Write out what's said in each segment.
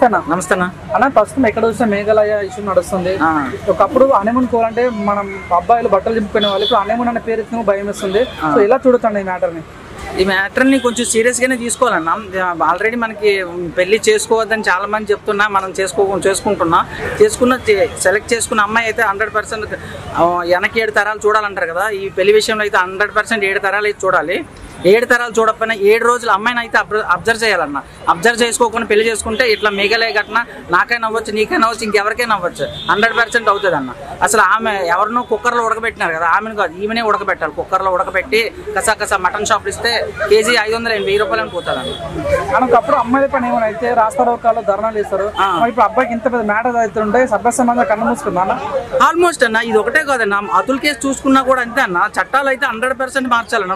నమస్తే అన్న. నమస్తే అన్న. ప్రస్తుతం ఎక్కడ చూస్తే మేఘాలయ ఇష్యూ నడుస్తుంది. ఒకప్పుడు హనీమూన్ కోవాలంటే మనం అబ్బాయిలు బట్టలు చింపుకునే వాళ్ళు, ఇప్పుడు హనీమూన్ అనే పేరు ఇచ్చిన భయం వేస్తుంది. సో ఎలా చూడొచ్చండి ఈ మ్యాటర్ని? ఈ మ్యాటర్ని కొంచెం సీరియస్గానే తీసుకోవాలన్నా. ఆల్రెడీ మనకి పెళ్లి చేసుకోవద్దని చాలా మంది చెప్తున్నా, మనం చేసుకున్న సెలెక్ట్ చేసుకున్న అమ్మాయి అయితే 100% వెనక్కి 7 తరాలు చూడాలంటారు కదా. ఈ పెళ్లి విషయంలో అయితే 100% 7 తరాలు అయితే చూడాలి. 7 తరాలు చూడకపోయినా 7 రోజులు అమ్మాయిని అయితే అబ్జర్వ్ చేయాలన్న. అబ్జర్వ్ చేసుకోకుండా పెళ్లి చేసుకుంటే ఇట్లా మేఘాలయ ఘటన నాకైనా అవ్వచ్చు, నీకైనా అవ్వచ్చు, ఇంకెవరికైనా అవ్వచ్చు. 100% అవుతుంది అన్న. అసలు ఆమె ఎవరినో కుక్కర్లో ఉడకబెట్టినారు కదా, ఆమెను కాదు ఈమెనే ఉడకబెట్టాలి. కుక్కర్లో ఉడకబెట్టి కసా మటన్ షాప్లు ఇస్తే కేజీ 500-1000 రూపాయలు అని పోతుంది అన్న. మనకప్పుడు అమ్మాయిల పని ఏమైనా అయితే రాస్తారోకాలు ధర్నాలు ఇస్తారు. ఇప్పుడు అబ్బాయికి ఇంత పెద్ద మ్యాటర్ అవుతుంటే సభ్యసంబంధం కన్ను మూసుకుందా? ఆల్మోస్ట్ అన్న. ఇది ఒకటే కాదన్న, అతుల్ కేసు చూసుకున్నా కూడా అంతే అన్న. చట్టాలు అయితే 100% మార్చాలన్న.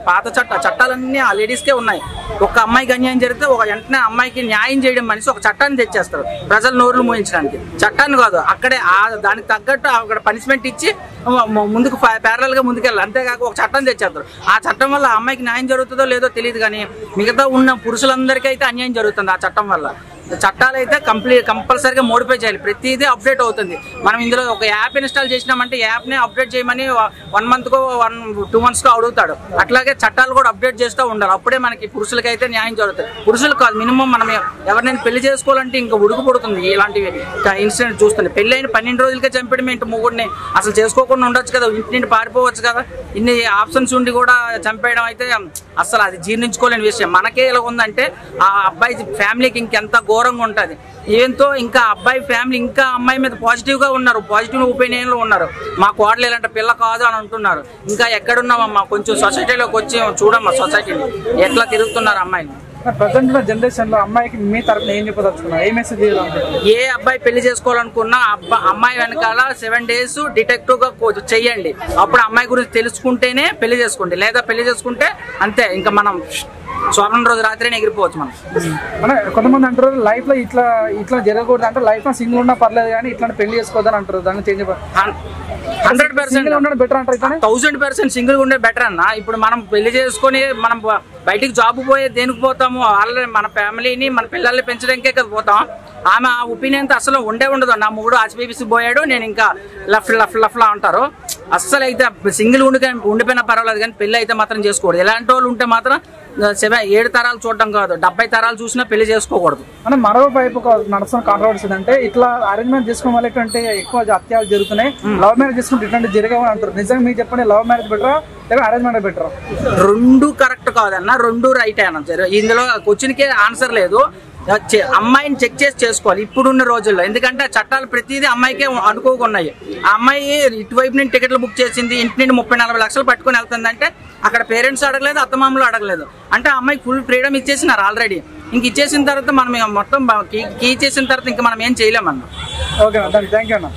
పాత చట్టాలన్నీ ఆ లేడీస్కే ఉన్నాయి. ఒక అమ్మాయికి అన్యాయం జరిగితే ఒక అమ్మాయికి న్యాయం చేయడం మనిషి ఒక చట్టాన్ని తెచ్చేస్తారు ప్రజల నోరులు మోయించడానికి. చట్టాన్ని కాదు, అక్కడే దానికి తగ్గట్టు అక్కడ పనిష్మెంట్ ఇచ్చి ముందుకు ప్యారలల్ గా ముందుకెళ్ళాలి. అంతేకాక ఒక చట్టం తెచ్చేస్తారు. ఆ చట్టం వల్ల ఆ అమ్మాయికి న్యాయం జరుగుతుందో లేదో తెలియదు, కానీ మిగతా ఉన్న పురుషులందరికీ అయితే అన్యాయం జరుగుతుంది ఆ చట్టం వల్ల. చట్టాలు అయితే కంపల్సరీగా మోడిఫై చేయాలి. ప్రతిదీ అప్డేట్ అవుతుంది. మనం ఇందులో ఒక యాప్ ఇన్స్టాల్ చేసినామంటే యాప్ని అప్డేట్ చేయమని 1 మంత్కో 2 మంత్స్కో అడుగుతాడు. అట్లాగే చట్టాలు కూడా అప్డేట్ చేస్తూ ఉండాలి. అప్పుడే మనకి పురుషులకైతే న్యాయం జరుగుతుంది. పురుషులు కాదు, మినిమం మనం ఎవరినైనా పెళ్లి చేసుకోవాలంటే ఇంకా ఉడుకు పుడుతుంది. ఇలాంటివి ఇన్సిడెంట్ చూస్తుంది. పెళ్లి అయిన 12 రోజులకే చంపడం ఇంటి మొగుడిని అసలు చేసుకోకుండా ఉండొచ్చు కదా, ఇంటి నుండి పారిపోవచ్చు కదా. ఇన్ని ఆప్షన్స్ ఉండి కూడా చంపేయడం అయితే అసలు అది జీర్ణించుకోలేని విషయం. మనకే ఇలా ఉందంటే ఆ అబ్బాయి ఫ్యామిలీకి ఇంకెంత ఘోరంగా ఉంటుంది. ఏంతో ఇంకా అబ్బాయి ఫ్యామిలీ ఇంకా అమ్మాయి మీద పాజిటివ్గా ఉన్నారు, పాజిటివ్ ఒపీనియన్లో ఉన్నారు. మా కోడలు ఇలాంటి పిల్ల కాదు అని అంటున్నారు. ఇంకా ఎక్కడున్నామమ్మా, కొంచెం సొసైటీలోకి వచ్చి చూడమ్మా సొసైటీని ఎట్లా తిరుగుతున్నారు అమ్మాయిని. ప్రజెంట్ జనరేషన్ లో అమ్మాయికి మీ తరఫున ఏం చెప్పదలుచుకున్నారు? ఏ మెసేజ్ చేయాలనుకుంటున్నారు? ఏ అబ్బాయి పెళ్లి చేసుకోవాలనుకున్నా అమ్మాయి వెనకాల 7 days డిటెక్టివ్ గా చెయ్యండి. అప్పుడు అమ్మాయి గురించి తెలుసుకుంటేనే పెళ్లి చేసుకోండి. లేదా పెళ్లి చేసుకుంటే అంతే, ఇంకా మనం స్వర్ణం రోజు రాత్రి ఎగిరిపోవచ్చు మనం. కొంతమంది అంటారు లైఫ్ లో ఇట్లా జరగకూడదు అంటే, లైఫ్ లో సింగిల్ ఉన్నా పర్లేదు కానీ ఇట్లా పెళ్లి చేసుకోవద్దని అంటారు. దాన్ని చేంజ్ 100% బెటర్ అంటారు. 1000% సింగిల్ గా ఉండే బెటర్ అన్న. ఇప్పుడు మనం పెళ్లి చేసుకుని మనం బయటికి జాబ్ పోయే దేనికి పోతాము? వాళ్ళని మన ఫ్యామిలీని మన పిల్లల్ని పెంచడానికే కదా పోతాం. ఆమె ఆ ఒపీనియన్ ఉండదు. నా మూడు ఆచిపీసి పోయాడు, నేను ఇంకా లఫ్ లా అంటారు. అస్సలు అయితే సింగిల్ ఉండిపోయినా పర్వాలేదు, కానీ పెళ్లి అయితే మాత్రం చేసుకోకూడదు. ఎలాంటి వాళ్ళు ఉంటే మాత్రం 7 తరాలు చూడడం కాదు, 70 తరాలు చూసినా పెళ్లి చేసుకోకూడదు. అంటే మరోవైపు నడుస్తున్న కాంట్రవర్సీ అంటే ఇట్లా అరేంజ్మెంట్ చేసుకోవడం వల్ల ఇటువంటి ఎక్కువ హత్యాలు జరుగుతున్నాయి, లవ్ మ్యారేజ్ చేసుకుంటే ఇట్లాంటి జరగవని అంటారు. నిజంగా మీకు చెప్పండి, లవ్ మ్యారేజ్ బెటరా లేదా అరేంజ్ మ్యారేజ్ బెటరా? 2 కరెక్ట్ కాదన్న, 2 రైట్ అన్న. ఇందులో క్వశ్చన్కే ఆన్సర్ లేదు. అమ్మాయిని చెక్ చేసి చేసుకోవాలి ఇప్పుడున్న రోజుల్లో. ఎందుకంటే చట్టాలు ప్రతిదీ అమ్మాయికే అనుకోకున్నాయి. ఆ అమ్మాయి ఇటువైపు నుండి టికెట్లు బుక్ చేసింది, ఇంటి నుండి 30-40 లక్షలు పట్టుకుని వెళ్తుందంటే అక్కడ పేరెంట్స్ అడగలేదు, అత్తమామలు అడగలేదు. అంటే ఆ అమ్మాయికి ఫుల్ ఫ్రీడమ్ ఇచ్చేసినారు ఆల్రెడీ. ఇంక ఇచ్చేసిన తర్వాత మనం మొత్తం కీ ఇచ్చేసిన తర్వాత ఇంకా మనం ఏం చేయలేమన్నా. ఓకే, థ్యాంక్ యూ అన్న.